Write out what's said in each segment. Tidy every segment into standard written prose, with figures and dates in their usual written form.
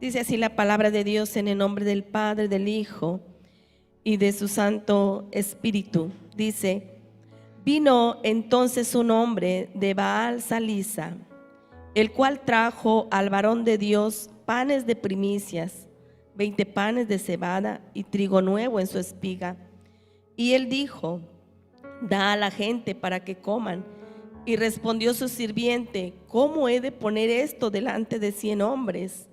Dice así la palabra de Dios en el nombre del Padre, del Hijo y de su Santo Espíritu. Dice: vino entonces un hombre de Baal Salisa, el cual trajo al varón de Dios panes de primicias, 20 panes de cebada y trigo nuevo en su espiga. Y él dijo: da a la gente para que coman. Y respondió su sirviente: ¿cómo he de poner esto delante de 100 hombres?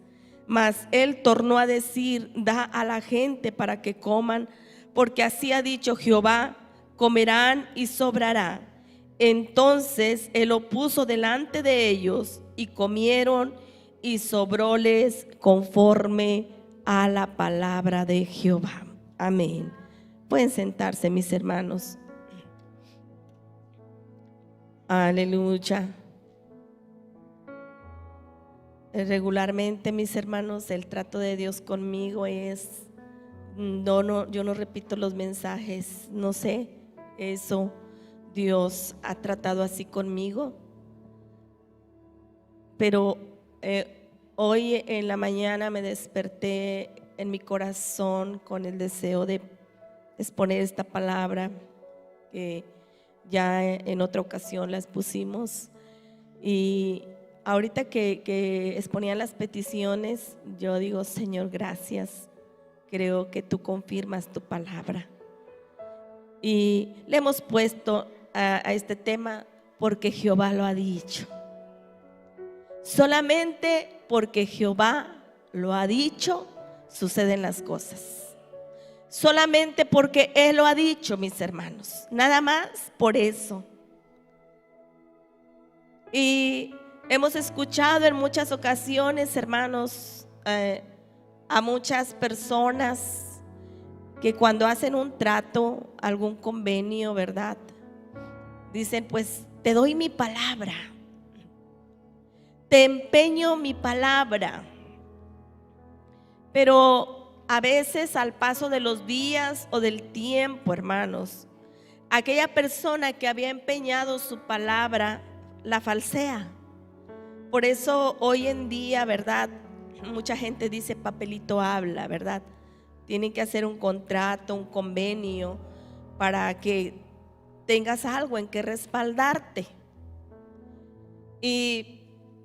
Mas él tornó a decir: da a la gente para que coman, porque así ha dicho Jehová: comerán y sobrará. Entonces él lo puso delante de ellos, y comieron, y sobróles conforme a la palabra de Jehová. Amén. Pueden sentarse, mis hermanos. Aleluya. Regularmente, mis hermanos, el trato de Dios conmigo es, yo no repito los mensajes, no sé, eso Dios ha tratado así conmigo. Pero hoy en la mañana me desperté en mi corazón con el deseo de exponer esta palabra que ya en otra ocasión la expusimos. Y ahorita que exponían las peticiones, yo digo: Señor, gracias, creo que tú confirmas tu palabra. Y le hemos puesto a este tema: porque Jehová lo ha dicho. Solamente porque Jehová lo ha dicho, suceden las cosas. Solamente porque Él lo ha dicho, mis hermanos, nada más por eso. Y hemos escuchado en muchas ocasiones, hermanos, a muchas personas que cuando hacen un trato, algún convenio, ¿verdad? Dicen: pues te doy mi palabra, te empeño mi palabra. Pero a veces, al paso de los días o del tiempo, hermanos, aquella persona que había empeñado su palabra la falsea. Por eso hoy en día, ¿verdad?, mucha gente dice: papelito habla, ¿verdad? Tienen que hacer un contrato, un convenio, para que tengas algo en que respaldarte. Y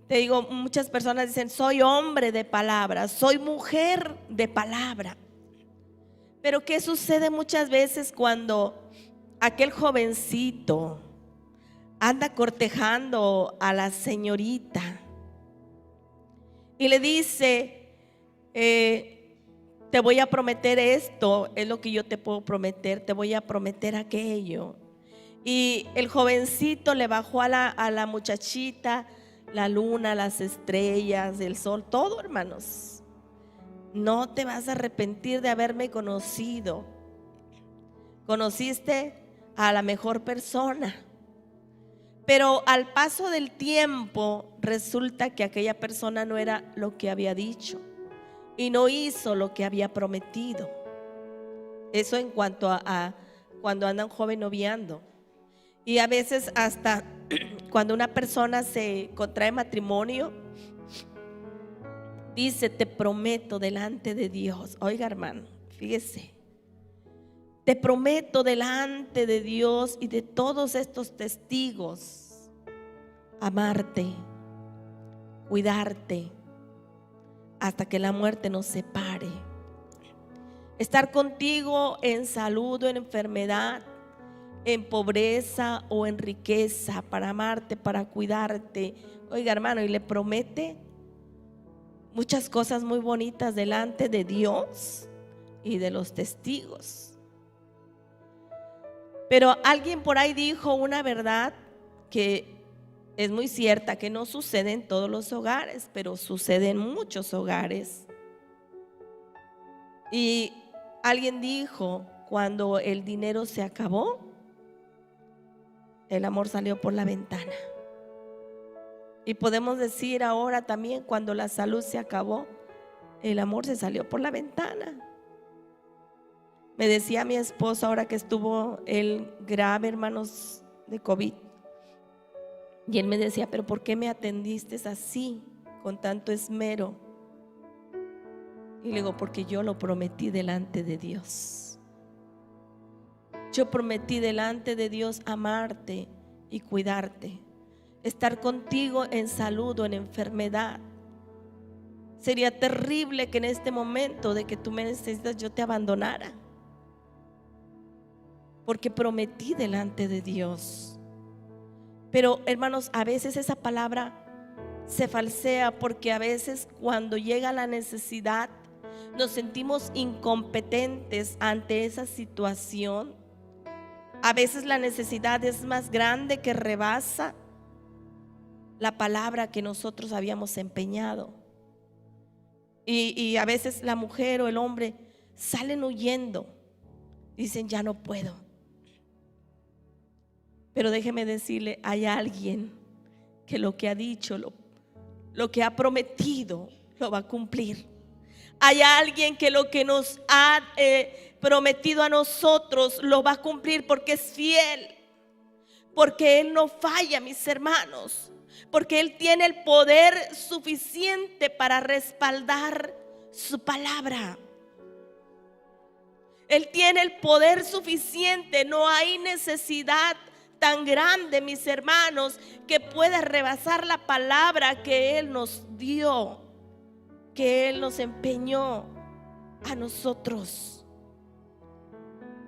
te digo, muchas personas dicen: soy hombre de palabra, soy mujer de palabra. Pero ¿qué sucede muchas veces cuando aquel jovencito anda cortejando a la señorita y le dice: te voy a prometer esto, es lo que yo te puedo prometer, te voy a prometer aquello? Y el jovencito le bajó a la muchachita la luna, las estrellas, el sol, todo, hermanos. No te vas a arrepentir de haberme conocido. Conociste a la mejor persona. Pero al paso del tiempo resulta que aquella persona no era lo que había dicho y no hizo lo que había prometido. Eso en cuanto a cuando anda un joven noviando. Y a veces hasta cuando una persona se contrae matrimonio, dice: te prometo delante de Dios. Oiga, hermano, fíjese, te prometo delante de Dios y de todos estos testigos amarte, cuidarte hasta que la muerte nos separe, estar contigo en salud o en enfermedad, en pobreza o en riqueza, para amarte, para cuidarte. Oiga, hermano, y le promete muchas cosas muy bonitas delante de Dios y de los testigos. Pero alguien por ahí dijo una verdad que es muy cierta, que no sucede en todos los hogares, pero sucede en muchos hogares. Y alguien dijo: cuando el dinero se acabó, el amor salió por la ventana. Y podemos decir ahora también: cuando la salud se acabó, el amor se salió por la ventana. Me decía mi esposo, ahora que estuvo él grave, hermanos, de COVID, y él me decía: pero ¿por qué me atendiste así, con tanto esmero? Y le digo, porque yo lo prometí delante de Dios. Yo prometí delante de Dios amarte y cuidarte, estar contigo en salud o en enfermedad. Sería terrible que en este momento de que tú me necesitas yo te abandonara, porque prometí delante de Dios. Pero hermanos, a veces esa palabra se falsea, porque a veces cuando llega la necesidad nos sentimos incompetentes ante esa situación. A veces la necesidad es más grande, que rebasa la palabra que nosotros habíamos empeñado. Y a veces la mujer o el hombre salen huyendo, dicen ya no puedo. Pero déjeme decirle, hay alguien que lo que ha dicho, lo que ha prometido, lo va a cumplir. Hay alguien que lo que nos ha prometido a nosotros lo va a cumplir, porque es fiel, porque Él no falla, mis hermanos, porque Él tiene el poder suficiente para respaldar su palabra. Él tiene el poder suficiente. No hay necesidad tan grande, mis hermanos, que pueda rebasar la palabra que Él nos dio, que Él nos empeñó a nosotros.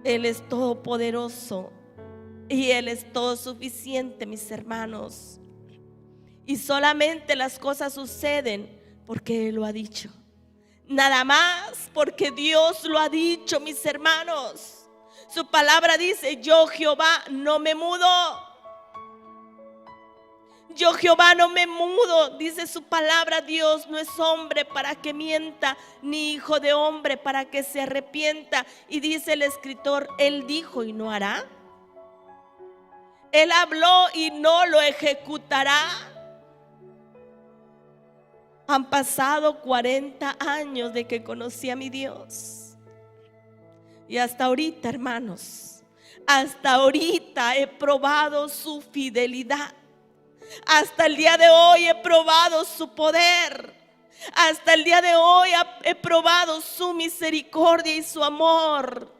Él es todopoderoso y Él es todo suficiente, mis hermanos. Y solamente las cosas suceden porque Él lo ha dicho. Nada más porque Dios lo ha dicho, mis hermanos. Su palabra dice: yo Jehová no me mudo. Yo Jehová no me mudo, dice su palabra. Dios no es hombre para que mienta, ni hijo de hombre para que se arrepienta. Y dice el escritor: Él dijo y no hará. Él habló y no lo ejecutará. Han pasado 40 años de que conocí a mi Dios. Y hasta ahorita, hermanos, hasta ahorita he probado su fidelidad. Hasta el día de hoy he probado su poder. Hasta el día de hoy he probado su misericordia y su amor.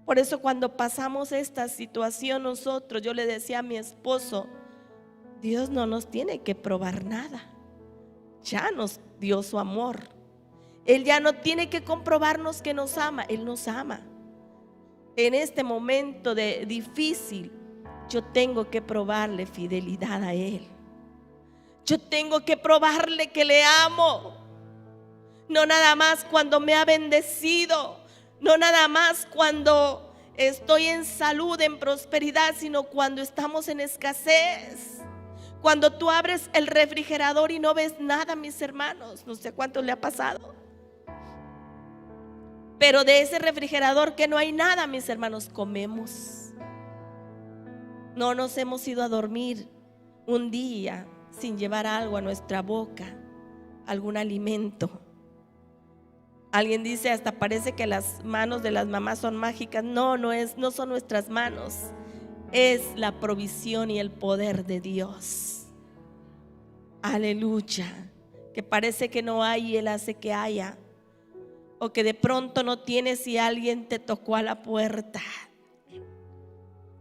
Por eso cuando pasamos esta situación nosotros, yo le decía a mi esposo: Dios no nos tiene que probar nada. Ya nos dio su amor. Él ya no tiene que comprobarnos que nos ama. Él nos ama. En este momento difícil, yo tengo que probarle fidelidad a Él. Yo tengo que probarle que le amo. No nada más cuando me ha bendecido, no nada más cuando estoy en salud, en prosperidad, sino cuando estamos en escasez. Cuando tú abres el refrigerador y no ves nada, mis hermanos, no sé cuánto le ha pasado. Pero de ese refrigerador que no hay nada, mis hermanos, comemos. No nos hemos ido a dormir un día sin llevar algo a nuestra boca, algún alimento. Alguien dice: hasta parece que las manos de las mamás son mágicas. No son nuestras manos. Es la provisión y el poder de Dios. Aleluya. Que parece que no hay y Él hace que haya. O que de pronto no tienes y alguien te tocó a la puerta.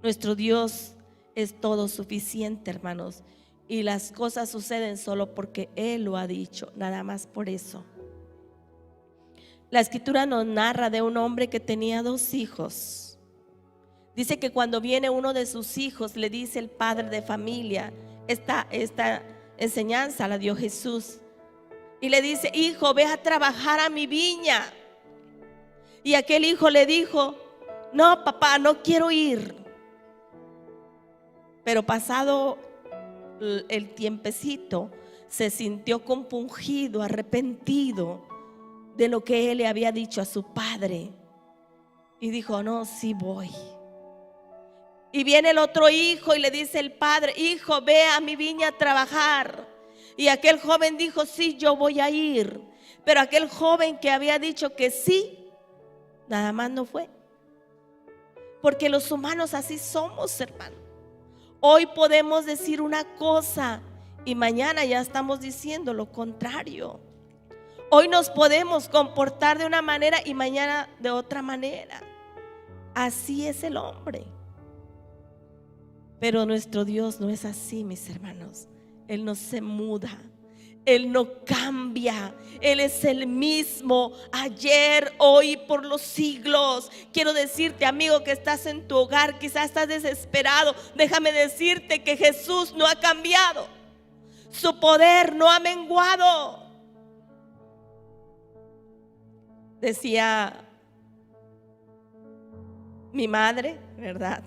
Nuestro Dios es todo suficiente, hermanos. Y las cosas suceden solo porque Él lo ha dicho. Nada más por eso. La escritura nos narra de un hombre que tenía 2 hijos. Dice que cuando viene uno de sus hijos, le dice el padre de familia, esta enseñanza la dio Jesús, y le dice: hijo, ve a trabajar a mi viña. Y aquel hijo le dijo: no, papá, no quiero ir. Pero pasado el tiempecito, se sintió compungido, arrepentido de lo que él le había dicho a su padre, y dijo: no, sí voy. Y viene el otro hijo y le dice el padre: hijo, ve a mi viña a trabajar. Y aquel joven dijo: sí, yo voy a ir. Pero aquel joven que había dicho que sí, nada más no fue. Porque los humanos así somos, hermano. Hoy podemos decir una cosa y mañana ya estamos diciendo lo contrario. Hoy nos podemos comportar de una manera y mañana de otra manera. Así es el hombre. Pero nuestro Dios no es así, mis hermanos. Él no se muda, Él no cambia. Él es el mismo ayer, hoy y por los siglos. Quiero decirte, amigo, que estás en tu hogar, quizás estás desesperado. Déjame decirte que Jesús no ha cambiado. Su poder no ha menguado. Decía mi madre, ¿verdad?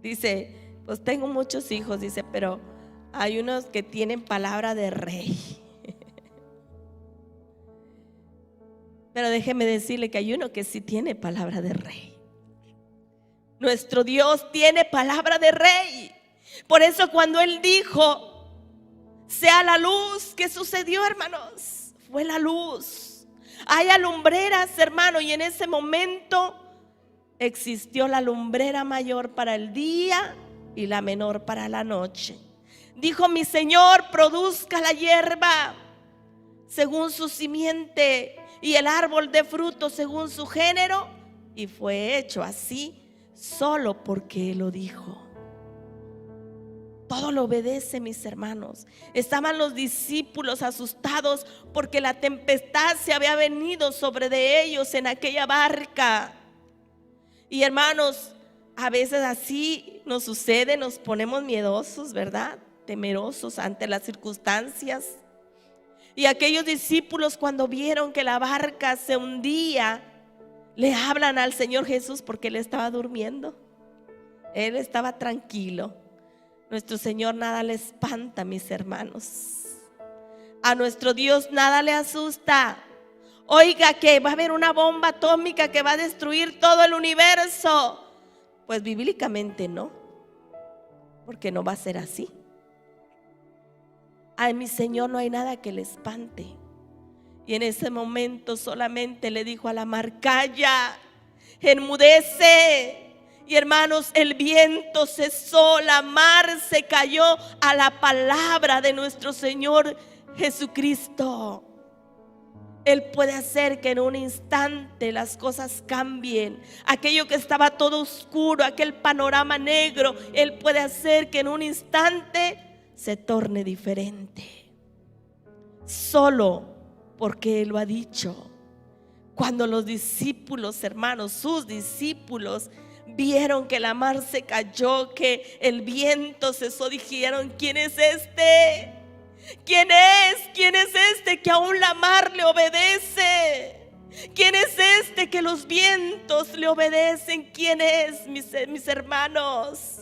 Dice, pues tengo muchos hijos, dice, pero hay unos que tienen palabra de rey. Pero déjeme decirle que hay uno que sí tiene palabra de rey. Nuestro Dios tiene palabra de rey. Por eso cuando Él dijo, sea la luz, ¿qué sucedió, hermanos? Fue la luz. Hay alumbreras, hermano, y en ese momento existió la lumbrera mayor para el día y la menor para la noche. Dijo mi Señor, produzca la hierba según su simiente y el árbol de fruto según su género. Y fue hecho así solo porque Él lo dijo. Todo lo obedece, mis hermanos. Estaban los discípulos asustados porque la tempestad se había venido sobre de ellos en aquella barca. Y hermanos, a veces así nos sucede, nos ponemos miedosos, ¿verdad? Temerosos ante las circunstancias. Y aquellos discípulos, cuando vieron que la barca se hundía, le hablan al Señor Jesús porque Él estaba durmiendo. Él estaba tranquilo. Nuestro Señor nada le espanta, mis hermanos. A nuestro Dios nada le asusta. Oiga, que va a haber una bomba atómica que va a destruir todo el universo. Pues bíblicamente no, porque no va a ser así. A mi Señor no hay nada que le espante. Y en ese momento solamente le dijo a la mar, calla, enmudece. Y hermanos, el viento cesó, la mar se cayó a la palabra de nuestro Señor Jesucristo. Él puede hacer que en un instante las cosas cambien. Aquello que estaba todo oscuro, aquel panorama negro, Él puede hacer que en un instante se torne diferente. Solo porque Él lo ha dicho. Cuando los discípulos, hermanos, sus discípulos, vieron que la mar se cayó, que el viento cesó, dijeron, ¿quién es este? ¿Quién es? ¿Quién es este que aún la mar le obedece? ¿Quién es este que los vientos le obedecen? ¿Quién es, mis hermanos?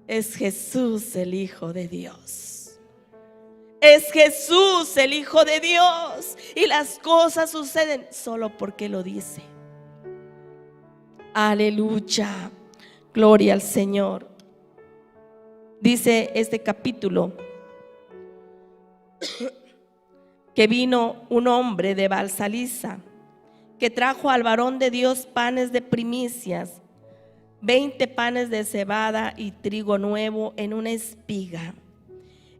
Es Jesús, el Hijo de Dios. Es Jesús, el Hijo de Dios. Y las cosas suceden solo porque lo dice. Aleluya, gloria al Señor. Dice este capítulo que vino un hombre de Balsaliza que trajo al varón de Dios panes de primicias, 20 panes de cebada y trigo nuevo en una espiga.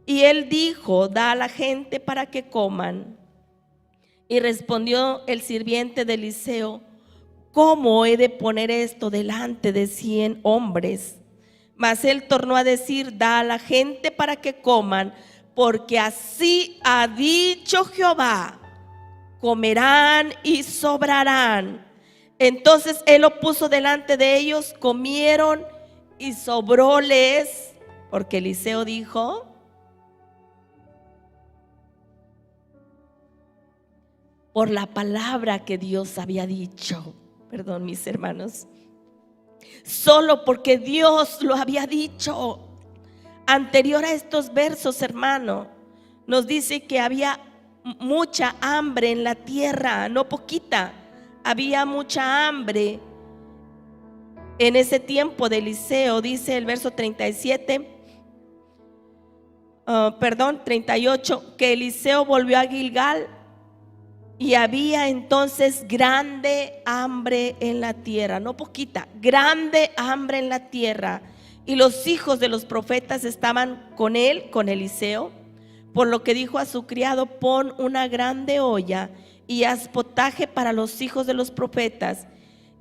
Y él dijo, da a la gente para que coman. Y respondió el sirviente de Eliseo, ¿cómo he de poner esto delante de 100 hombres? Mas él tornó a decir, da a la gente para que coman, porque así ha dicho Jehová, comerán y sobrarán. Entonces él lo puso delante de ellos, comieron y sobróles, porque Eliseo dijo, por la palabra que Dios había dicho. Perdón, mis hermanos. Solo porque Dios lo había dicho. Anterior a estos versos, hermano, nos dice que había mucha hambre en la tierra, no poquita. Había mucha hambre en ese tiempo de Eliseo. Dice el verso 38, que Eliseo volvió a Gilgal. Y había entonces grande hambre en la tierra, no poquita, grande hambre en la tierra. Y los hijos de los profetas estaban con él, con Eliseo, por lo que dijo a su criado: pon una grande olla y haz potaje para los hijos de los profetas.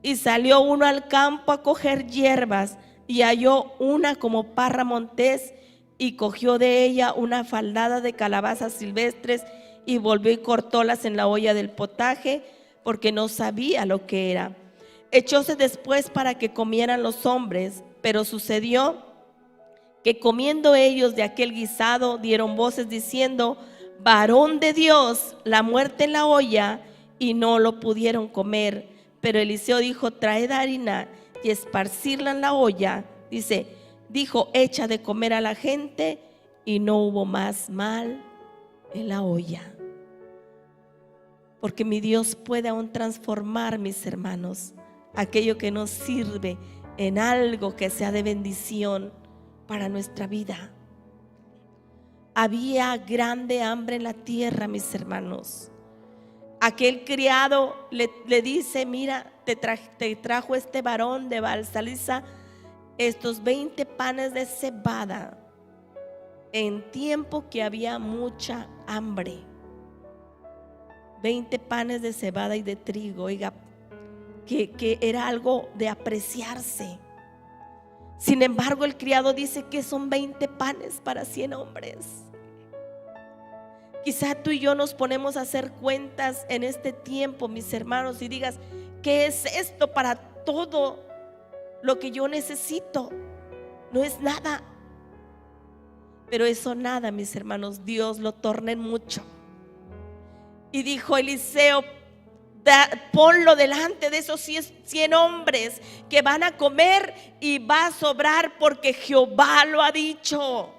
Y salió uno al campo a coger hierbas, y halló una como parra montés, y cogió de ella una faldada de calabazas silvestres, y volvió y cortólas en la olla del potaje, porque no sabía lo que era. Echóse después para que comieran los hombres, pero sucedió que comiendo ellos de aquel guisado, dieron voces diciendo: varón de Dios, la muerte en la olla, y no lo pudieron comer. Pero Eliseo dijo: traed harina y esparcirla en la olla. Dijo: echa de comer a la gente, y no hubo más mal en la olla. Porque mi Dios puede aún transformar, mis hermanos, aquello que nos sirve en algo que sea de bendición para nuestra vida. Había grande hambre en la tierra, mis hermanos. Aquel criado le dice: mira, te trajo este varón de Baal-Salisa estos 20 panes de cebada, en tiempo que había mucha hambre. 20 panes de cebada y de trigo, oiga, que era algo de apreciarse. Sin embargo, el criado dice que son 20 panes para 100 hombres. Quizá tú y yo nos ponemos a hacer cuentas en este tiempo, mis hermanos, y digas: ¿qué es esto para todo lo que yo necesito? No es nada. Pero eso nada, mis hermanos, Dios lo torna en mucho. Y dijo Eliseo: ponlo delante de esos 100 hombres que van a comer, y va a sobrar, porque Jehová lo ha dicho.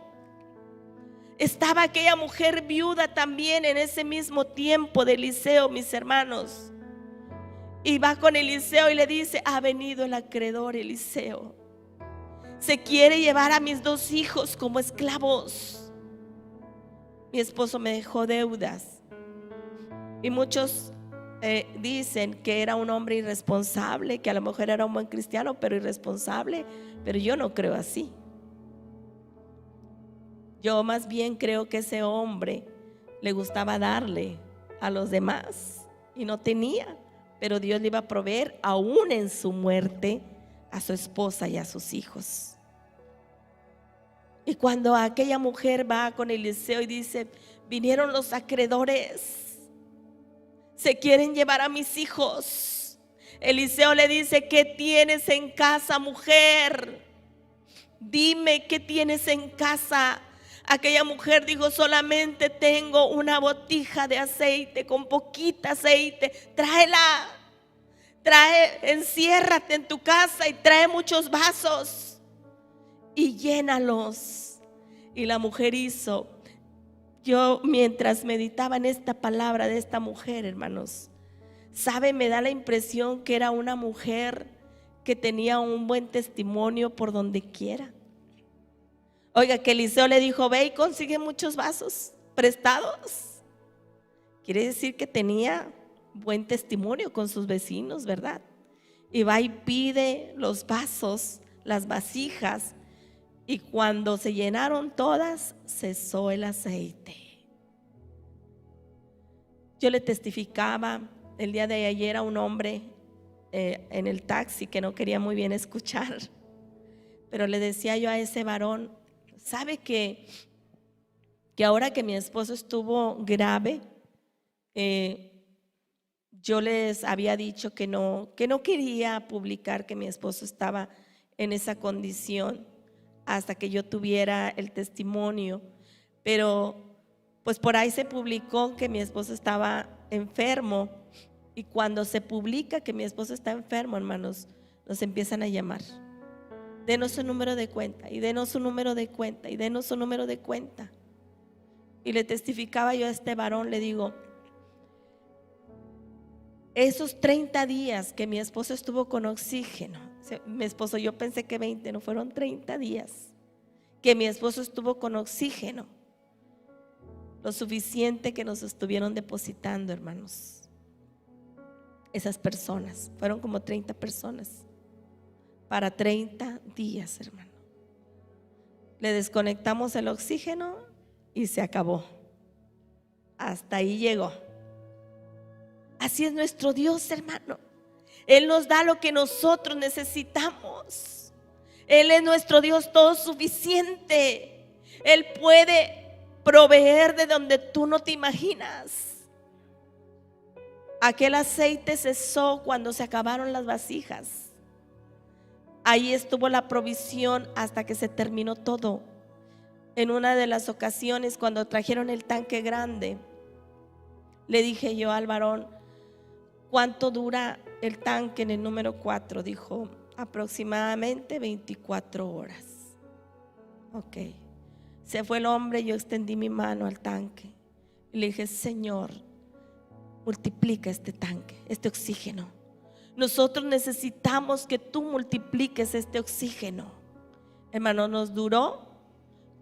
Estaba aquella mujer viuda también en ese mismo tiempo de Eliseo, mis hermanos. Y va con Eliseo y le dice: ha venido el acreedor, Eliseo. Se quiere llevar a mis 2 hijos como esclavos. Mi esposo me dejó deudas. Y muchos dicen que era un hombre irresponsable, que a lo mejor era un buen cristiano, pero irresponsable. Pero yo no creo así. Yo más bien creo que ese hombre le gustaba darle a los demás y no tenía, pero Dios le iba a proveer aún en su muerte a su esposa y a sus hijos. Y cuando aquella mujer va con Eliseo y dice: vinieron los acreedores, se quieren llevar a mis hijos. Eliseo le dice: ¿qué tienes en casa, mujer? Dime, ¿qué tienes en casa? Aquella mujer dijo: solamente tengo una botija de aceite, con poquita aceite. Tráela, enciérrate en tu casa y trae muchos vasos y llénalos. Y la mujer hizo. Yo, mientras meditaba en esta palabra de esta mujer, hermanos, ¿sabe? Me da la impresión que era una mujer que tenía un buen testimonio por donde quiera. Oiga, que Eliseo le dijo: ve y consigue muchos vasos prestados. Quiere decir que tenía buen testimonio con sus vecinos, ¿verdad? Y va y pide los vasos, las vasijas, y cuando se llenaron todas, cesó el aceite. Yo le testificaba el día de ayer a un hombre en el taxi que no quería muy bien escuchar, pero le decía yo a ese varón: ¿sabe que ahora que mi esposo estuvo grave, yo les había dicho que no quería publicar que mi esposo estaba en esa condición hasta que yo tuviera el testimonio? Pero pues por ahí se publicó que mi esposo estaba enfermo, y cuando se publica que mi esposo está enfermo, hermanos, nos empiezan a llamar: denos su número de cuenta, y denos su número de cuenta, y denos su número de cuenta. Y le testificaba yo a este varón, le digo: esos 30 días que mi esposo estuvo con oxígeno, mi esposo, yo pensé que 20, no, fueron 30 días que mi esposo estuvo con oxígeno, lo suficiente que nos estuvieron depositando, hermanos. Esas personas, fueron como 30 personas, para 30 días, hermano. Le desconectamos el oxígeno y se acabó. hasta ahí llegó. Así es nuestro Dios, hermano. Él nos da lo que nosotros necesitamos. Él es nuestro Dios todo suficiente. Él puede proveer de donde tú no te imaginas. Aquel aceite cesó cuando se acabaron las vasijas. Ahí estuvo la provisión hasta que se terminó todo. En una de las ocasiones, cuando trajeron el tanque grande, le dije yo al varón: ¿cuánto dura el tanque en el número 4? Dijo: aproximadamente 24 horas. Ok. Se fue el hombre, yo extendí mi mano al tanque y le dije: Señor, multiplica este tanque, este oxígeno. Nosotros necesitamos que tú multipliques este oxígeno. Hermano, nos duró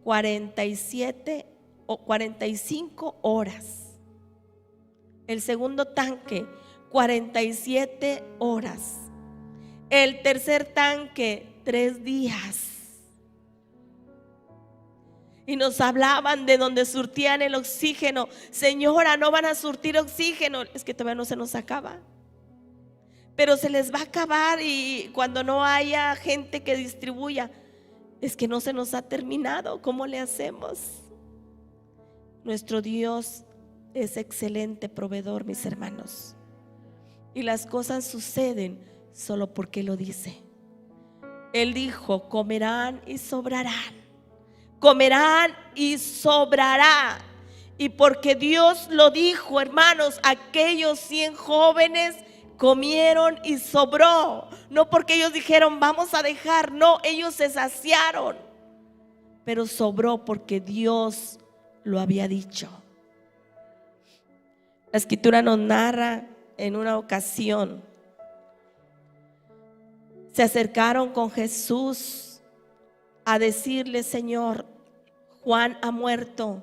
47 o 45 horas. El segundo tanque, 47 horas. El tercer tanque, 3 días. Y nos hablaban de donde surtían el oxígeno. Señora, no van a surtir oxígeno. Es que todavía no se nos acaba, pero se les va a acabar. Y cuando no haya gente que distribuya, es que no se nos ha terminado. ¿Cómo le hacemos? Nuestro Dios es excelente proveedor, mis hermanos. Y las cosas suceden solo porque lo dice. Él dijo: comerán y sobrarán. Comerán y sobrará. Y porque Dios lo dijo, hermanos, aquellos 100 jóvenes comieron y sobró. No porque ellos dijeron vamos a dejar, no, ellos se saciaron, pero sobró porque Dios lo había dicho. La escritura nos narra en una ocasión, se acercaron con Jesús a decirle: Señor, Juan ha muerto.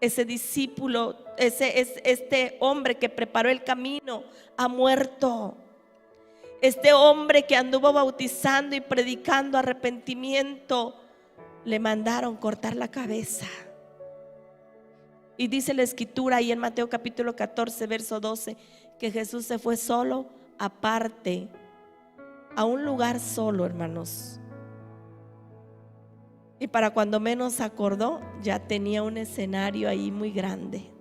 Ese discípulo, este hombre que preparó el camino, ha muerto. Este hombre que anduvo bautizando y predicando arrepentimiento, le mandaron cortar la cabeza. Y dice la escritura ahí en Mateo capítulo 14 verso 12, que Jesús se fue solo, aparte, a un lugar solo, hermanos. Y para cuando menos acordó, ya tenía un escenario ahí muy grande.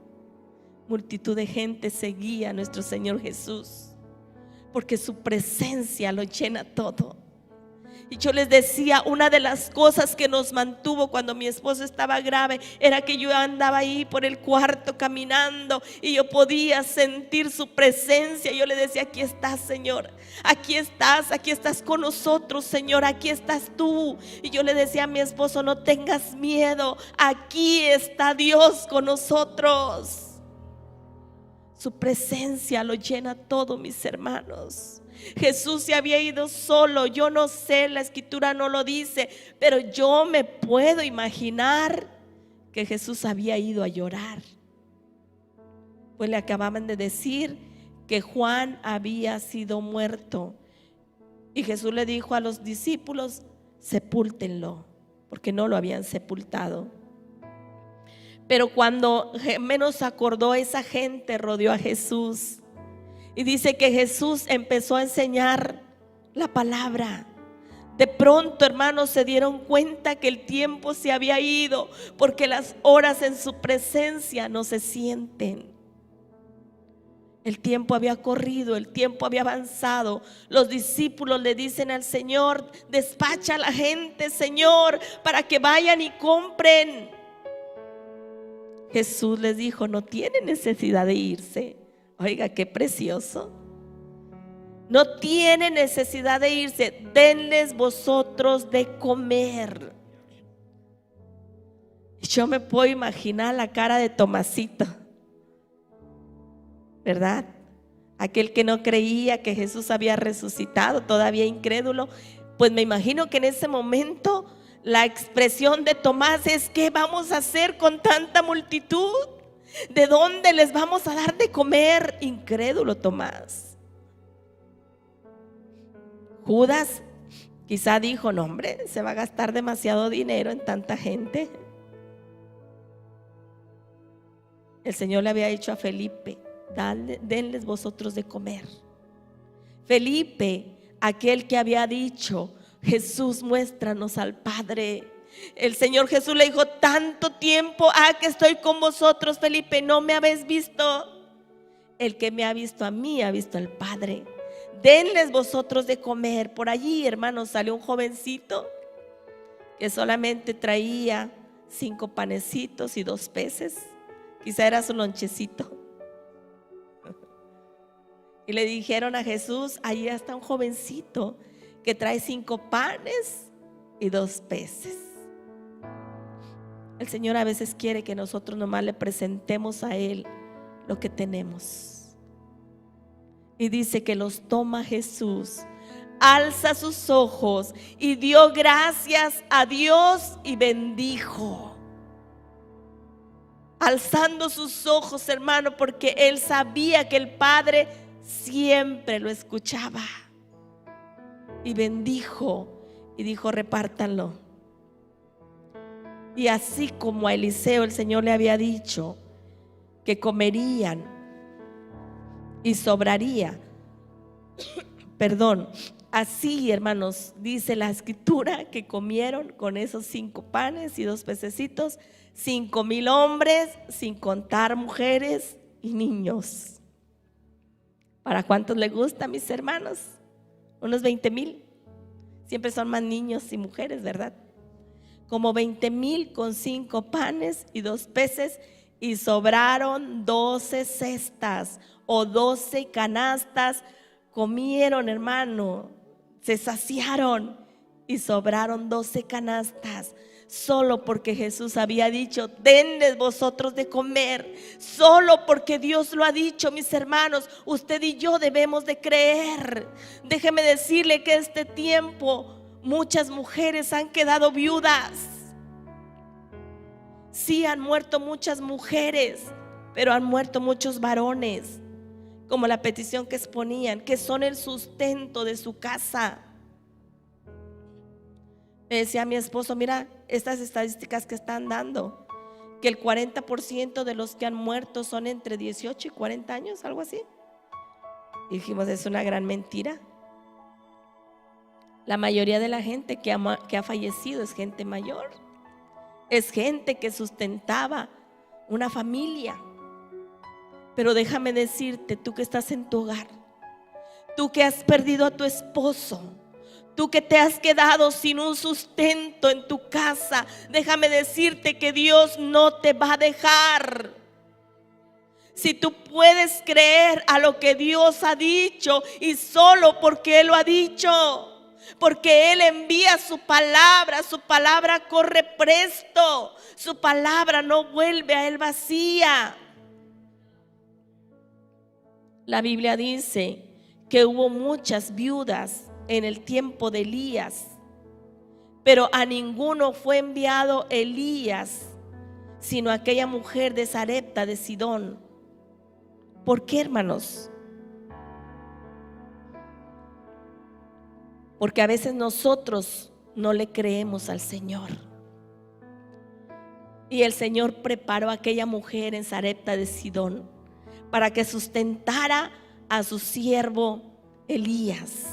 Multitud de gente seguía a nuestro Señor Jesús, porque su presencia lo llena todo. Y yo les decía, una de las cosas que nos mantuvo cuando mi esposo estaba grave era que yo andaba ahí por el cuarto caminando y yo podía sentir su presencia. Yo le decía: aquí estás, Señor, aquí estás con nosotros, Señor, aquí estás tú. Y yo le decía a mi esposo: no tengas miedo, aquí está Dios con nosotros. Su presencia lo llena todo, mis hermanos. Jesús se había ido solo. Yo no sé, la escritura no lo dice, pero yo me puedo imaginar que Jesús había ido a llorar, pues le acababan de decir que Juan había sido muerto. Y Jesús le dijo a los discípulos: sepúltenlo, porque no lo habían sepultado. Pero cuando menos acordó, esa gente rodeó a Jesús. Y dice que Jesús empezó a enseñar la palabra. De pronto, hermanos, se dieron cuenta que el tiempo se había ido, porque las horas en su presencia no se sienten. El tiempo había corrido, el tiempo había avanzado. Los discípulos le dicen al Señor: despacha a la gente, Señor, para que vayan y compren. Jesús les dijo: no tiene necesidad de irse. Oiga, qué precioso. No tiene necesidad de irse, denles vosotros de comer. Yo me puedo imaginar la cara de Tomasito, ¿verdad? Aquel que no creía que Jesús había resucitado, todavía incrédulo. Pues me imagino que en ese momento la expresión de Tomás es: ¿qué vamos a hacer con tanta multitud? ¿De dónde les vamos a dar de comer? Incrédulo Tomás. Judas quizá dijo: no, hombre, se va a gastar demasiado dinero en tanta gente. el Señor le había dicho a Felipe: denles vosotros de comer. Felipe, aquel que había dicho: Jesús, muéstranos al Padre. El Señor Jesús le dijo: tanto tiempo ha que estoy con vosotros, Felipe, ¿no me habéis visto? El que me ha visto a mí ha visto al Padre. Denles vosotros de comer. Por allí, hermanos, salió un jovencito que solamente traía 5 panecitos y 2 peces. Quizá era su lonchecito. Y le dijeron a Jesús: allí está un jovencito que trae 5 panes y 2 peces. El Señor a veces quiere que nosotros nomás le presentemos a Él lo que tenemos. Y dice que los toma Jesús, alza sus ojos y dio gracias a Dios y bendijo. Alzando sus ojos, hermano, porque Él sabía que el Padre siempre lo escuchaba. Y bendijo y dijo: repártanlo. Y así como a Eliseo el Señor le había dicho que comerían y sobraría, así, hermanos, dice la escritura que comieron con esos 5 panes y 2 pececitos 5,000 hombres, sin contar mujeres y niños. ¿Para cuántos les gusta, mis hermanos? Unos 20,000. Siempre son más niños y mujeres, ¿verdad? Como 20,000 con 5 panes y 2 peces, y sobraron 12 cestas o 12 canastas. Comieron, hermano, se saciaron y sobraron 12 canastas. Solo porque Jesús había dicho: denles vosotros de comer. Solo porque Dios lo ha dicho, mis hermanos. Usted y yo debemos de creer. Déjeme decirle que este tiempo muchas mujeres han quedado viudas. Sí, han muerto muchas mujeres, pero han muerto muchos varones, como la petición que exponían, que son el sustento de su casa. Me decía mi esposo: mira estas estadísticas que están dando, que el 40% de los que han muerto son entre 18 y 40 años, algo así. Y dijimos: es una gran mentira. La mayoría de la gente que ha fallecido es gente mayor, es gente que sustentaba una familia. Pero déjame decirte, tú que estás en tu hogar, tú que has perdido a tu esposo, tú que te has quedado sin un sustento en tu casa, déjame decirte que Dios no te va a dejar. Si tú puedes creer a lo que Dios ha dicho, y solo porque Él lo ha dicho, porque Él envía su palabra corre presto, su palabra no vuelve a Él vacía. La Biblia dice que hubo muchas viudas en el tiempo de Elías, pero a ninguno fue enviado Elías, sino a aquella mujer de Sarepta de Sidón. ¿Por qué, hermanos? Porque a veces nosotros no le creemos al Señor. Y el Señor preparó a aquella mujer en Sarepta de Sidón para que sustentara a su siervo Elías.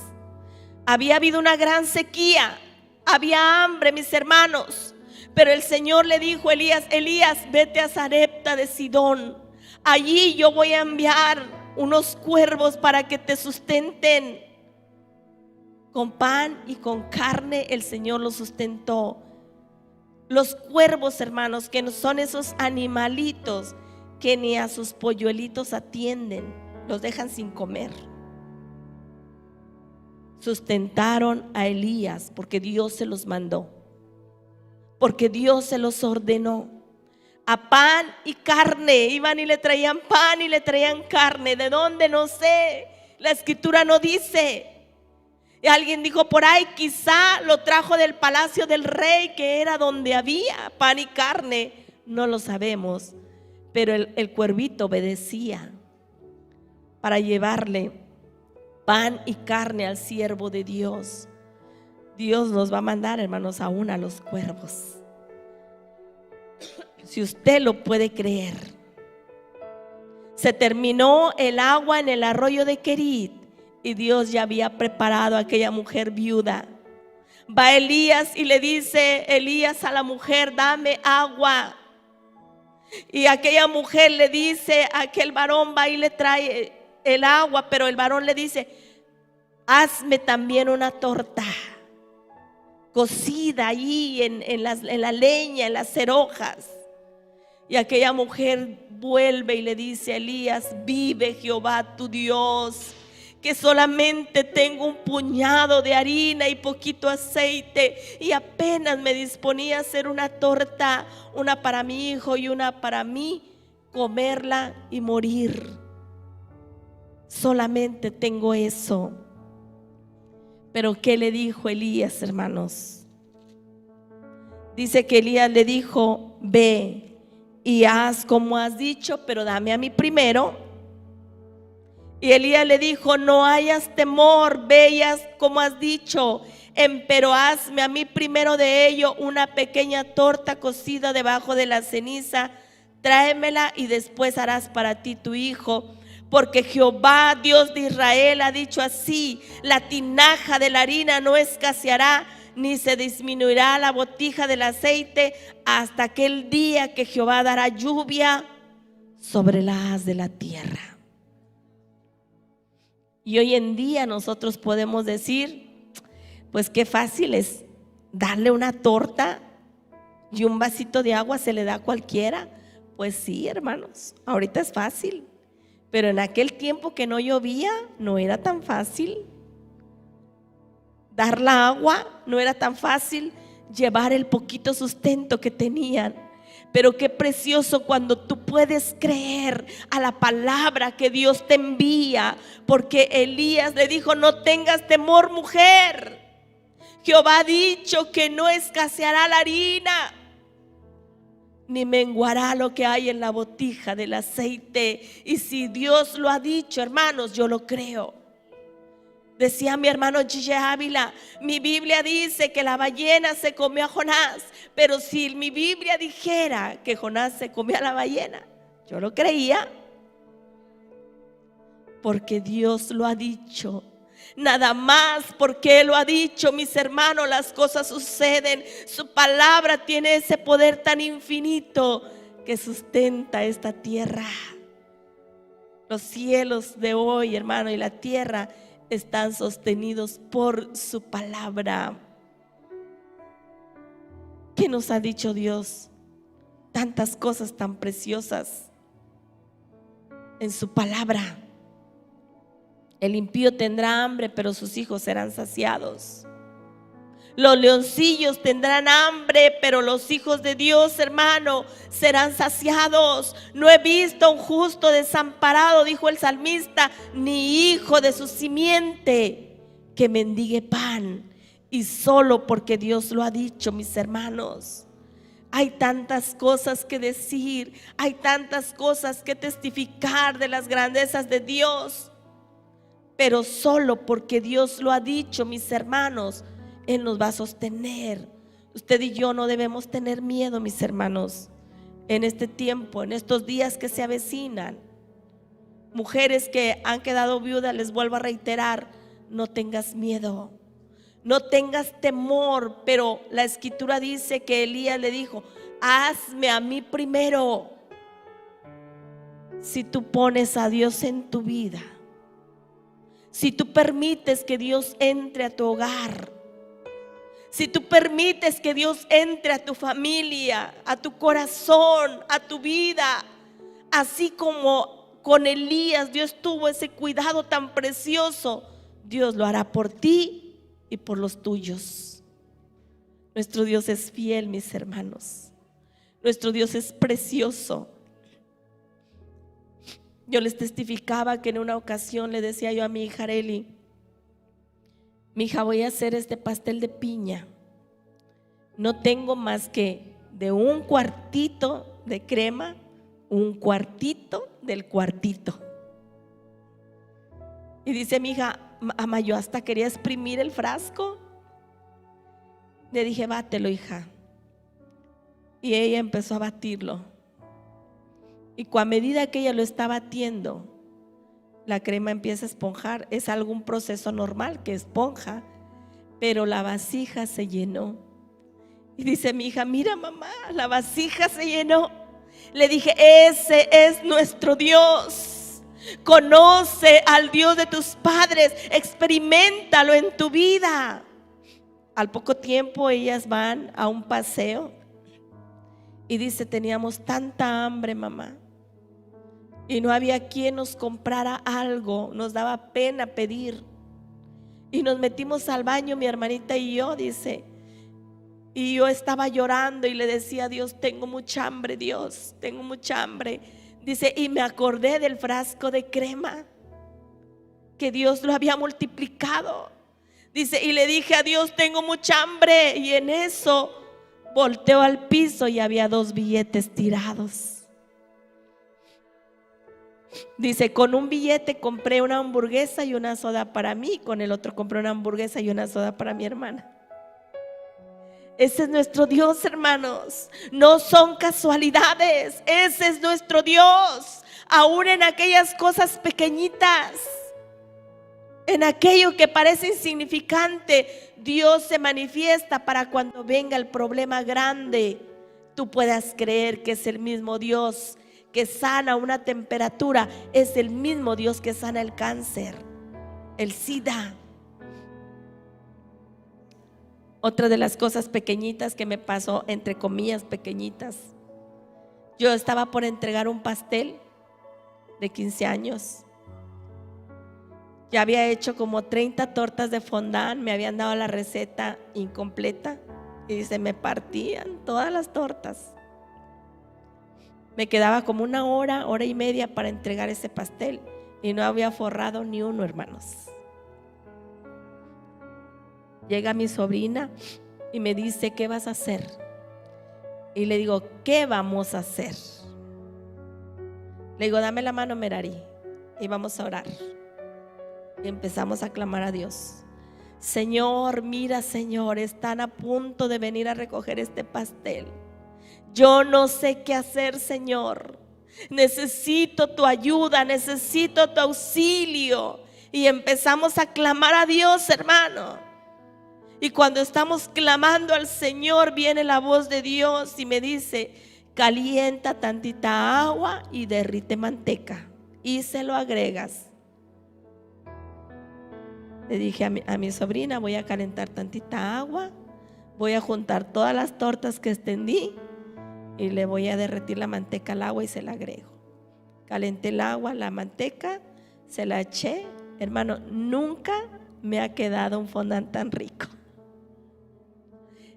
Había habido una gran sequía, había hambre, mis hermanos, pero el Señor le dijo a Elías: Elías, vete a Sarepta de Sidón. Allí yo voy a enviar unos cuervos para que te sustenten. Con pan y con carne el Señor los sustentó. Los cuervos, hermanos, que no son esos animalitos que ni a sus polluelitos atienden, los dejan sin comer. Sustentaron a Elías porque Dios se los mandó, porque Dios se los ordenó. A pan y carne, iban y le traían pan y le traían carne. ¿De dónde? No sé, la escritura no dice. Y alguien dijo por ahí: quizá lo trajo del palacio del rey, que era donde había pan y carne. No lo sabemos, pero el cuervito obedecía para llevarle pan y carne al siervo de Dios. Dios nos va a mandar, hermanos, aún a los cuervos. Si usted lo puede creer, Se terminó el agua en el arroyo de Querit y Dios ya había preparado a aquella mujer viuda. Va Elías y le dice Elías a la mujer: dame agua. Y aquella mujer le dice a aquel varón, va y le trae el agua, pero el varón le dice: hazme también una torta cocida allí en la leña, en las cerojas. Y aquella mujer vuelve y le dice a Elías: vive Jehová tu Dios, que solamente tengo un puñado de harina y poquito aceite, y apenas me disponía a hacer una torta, una para mi hijo y una para mí, comerla y morir. Solamente tengo eso. Pero ¿qué le dijo Elías, hermanos? Dice que Elías le dijo: ve y haz como has dicho, pero dame a mí primero. Y Elías le dijo: no hayas temor, ve y haz como has dicho, pero hazme a mí primero de ello una pequeña torta cocida debajo de la ceniza, tráemela y después harás para ti tu hijo. Porque Jehová, Dios de Israel, ha dicho así: la tinaja de la harina no escaseará, ni se disminuirá la botija del aceite, hasta aquel día que Jehová dará lluvia sobre la haz de la tierra. Y hoy en día nosotros podemos decir: pues qué fácil es darle una torta y un vasito de agua, se le da a cualquiera. Pues sí, hermanos, ahorita es fácil, pero en aquel tiempo que no llovía no era tan fácil. Dar la agua no era tan fácil, llevar el poquito sustento que tenían. Pero qué precioso cuando tú puedes creer a la palabra que Dios te envía. Porque Elías le dijo: no tengas temor, mujer, Jehová ha dicho que no escaseará la harina, ni menguará lo que hay en la botija del aceite. Y si Dios lo ha dicho, hermanos, yo lo creo. Decía mi hermano Gigi Ávila: mi Biblia dice que la ballena se comió a Jonás, pero si mi Biblia dijera que Jonás se comió a la ballena, yo lo creía, porque Dios lo ha dicho. Nada más porque Él lo ha dicho, mis hermanos, las cosas suceden. Su palabra tiene ese poder tan infinito que sustenta esta tierra. Los cielos de hoy, hermano, y la tierra están sostenidos por su palabra. ¿Qué nos ha dicho Dios? Tantas cosas tan preciosas en su palabra. El impío tendrá hambre, pero sus hijos serán saciados. Los leoncillos tendrán hambre, pero los hijos de Dios, hermano, serán saciados. No he visto a un justo desamparado, dijo el salmista, ni hijo de su simiente que mendigue pan. Y solo porque Dios lo ha dicho, mis hermanos. Hay tantas cosas que decir, hay tantas cosas que testificar de las grandezas de Dios. Pero solo porque Dios lo ha dicho, mis hermanos, Él nos va a sostener. Usted y yo no debemos tener miedo, mis hermanos, en este tiempo, en estos días que se avecinan. Mujeres que han quedado viudas, les vuelvo a reiterar: no tengas miedo, no tengas temor. Pero la escritura dice que Elías le dijo: hazme a mí primero. Si tú pones a Dios en tu vida, si tú permites que Dios entre a tu hogar, si tú permites que Dios entre a tu familia, a tu corazón, a tu vida, así como con Elías Dios tuvo ese cuidado tan precioso, Dios lo hará por ti y por los tuyos. Nuestro Dios es fiel, mis hermanos. Nuestro Dios es precioso. Yo les testificaba que en una ocasión le decía yo a mi hija Areli: mi hija, voy a hacer este pastel de piña. No tengo más que de un cuartito de crema, un cuartito del cuartito. Y dice mi hija: mamá, yo hasta quería exprimir el frasco. Le dije: bátelo, hija. Y ella empezó a batirlo. Y a medida que ella lo está batiendo, la crema empieza a esponjar. Es algún proceso normal que esponja, pero la vasija se llenó. Y dice mi hija: mira mamá, la vasija se llenó. Le dije: ese es nuestro Dios. Conoce al Dios de tus padres, experiméntalo en tu vida. Al poco tiempo ellas van a un paseo y dice: teníamos tanta hambre, mamá, y no había quien nos comprara algo, nos daba pena pedir. Y nos metimos al baño, mi hermanita y yo, dice, y yo estaba llorando y le decía a Dios: tengo mucha hambre, Dios, tengo mucha hambre. Dice: y me acordé del frasco de crema, que Dios lo había multiplicado. Dice: y le dije a Dios: tengo mucha hambre. Y en eso volteó al piso y había 2 billetes tirados. Dice: con un billete compré una hamburguesa y una soda para mí, con el otro compré una hamburguesa y una soda para mi hermana. Ese es nuestro Dios, hermanos. No son casualidades. Ese es nuestro Dios. Aún en aquellas cosas pequeñitas, en aquello que parece insignificante, Dios se manifiesta para cuando venga el problema grande, tú puedas creer que es el mismo Dios que sana una temperatura, es el mismo Dios que sana el cáncer, el SIDA. Otra de las cosas pequeñitas que me pasó, entre comillas pequeñitas, yo estaba por entregar un pastel de 15 años. Ya había hecho como 30 tortas de fondant, me habían dado la receta incompleta y se me partían todas las tortas. Me quedaba como una hora, hora y media para entregar ese pastel y no había forrado ni uno, hermanos. Llega mi sobrina y me dice: ¿qué vas a hacer? Y le digo: ¿qué vamos a hacer? Le digo: dame la mano, Merari, y vamos a orar. Y empezamos a clamar a Dios: Señor, mira, Señor, están a punto de venir a recoger este pastel. Yo no sé qué hacer, Señor. Necesito tu ayuda, necesito tu auxilio. Y empezamos a clamar a Dios, hermano. Y cuando estamos clamando al Señor, viene la voz de Dios y me dice: calienta tantita agua y derrite manteca y se lo agregas. Le dije a mi sobrina: voy a calentar tantita agua, voy a juntar todas las tortas que extendí y le voy a derretir la manteca al agua y se la agrego. Calenté el agua, la manteca, se la eché. Hermano, nunca me ha quedado un fondant tan rico.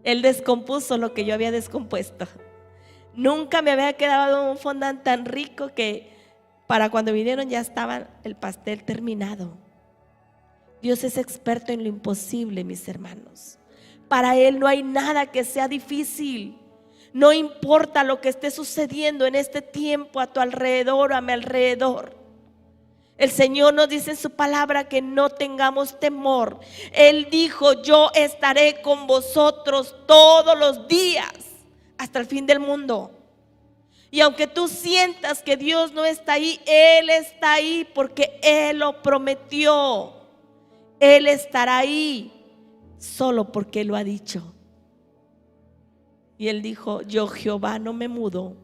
Él descompuso lo que yo había descompuesto. Nunca me había quedado un fondant tan rico que para cuando vinieron ya estaba el pastel terminado. Dios es experto en lo imposible, mis hermanos. Para Él no hay nada que sea difícil. No importa lo que esté sucediendo en este tiempo a tu alrededor o a mi alrededor. El Señor nos dice en su palabra que no tengamos temor. Él dijo: yo estaré con vosotros todos los días hasta el fin del mundo. Y aunque tú sientas que Dios no está ahí, Él está ahí porque Él lo prometió. Él estará ahí solo porque Él lo ha dicho. Y Él dijo: yo Jehová no me mudo.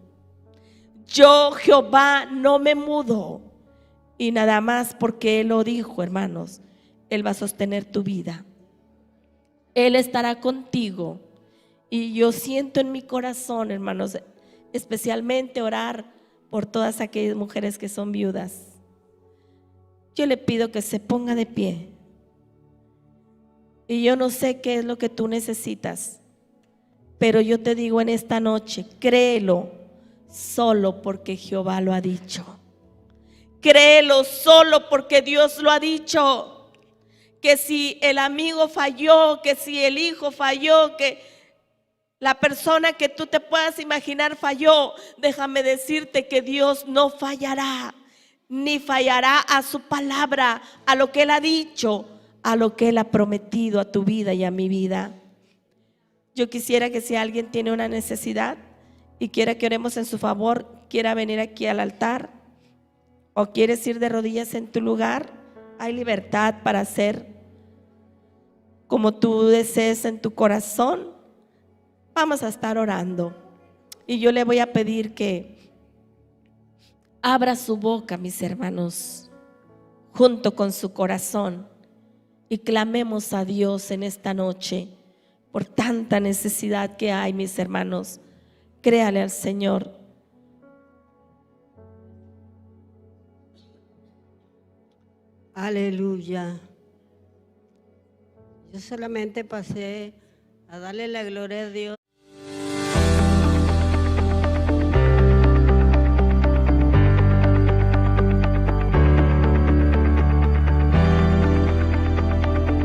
Yo Jehová no me mudo. Y nada más porque Él lo dijo, hermanos, Él va a sostener tu vida. Él estará contigo. Y yo siento en mi corazón, hermanos, especialmente orar por todas aquellas mujeres que son viudas. Yo le pido que se ponga de pie. Y yo no sé qué es lo que tú necesitas, pero yo te digo en esta noche: créelo solo porque Jehová lo ha dicho. Créelo solo porque Dios lo ha dicho. Que si el amigo falló, que si el hijo falló, que la persona que tú te puedas imaginar falló, déjame decirte que Dios no fallará, ni fallará a su palabra, a lo que Él ha dicho, a lo que Él ha prometido a tu vida y a mi vida. Yo quisiera que si alguien tiene una necesidad y quiera que oremos en su favor, quiera venir aquí al altar o quieres ir de rodillas en tu lugar, hay libertad para hacer como tú desees en tu corazón. Vamos a estar orando y yo le voy a pedir que abra su boca, mis hermanos, junto con su corazón, y clamemos a Dios en esta noche por tanta necesidad que hay, mis hermanos. Créale al Señor. Aleluya. Yo solamente pasé a darle la gloria a Dios.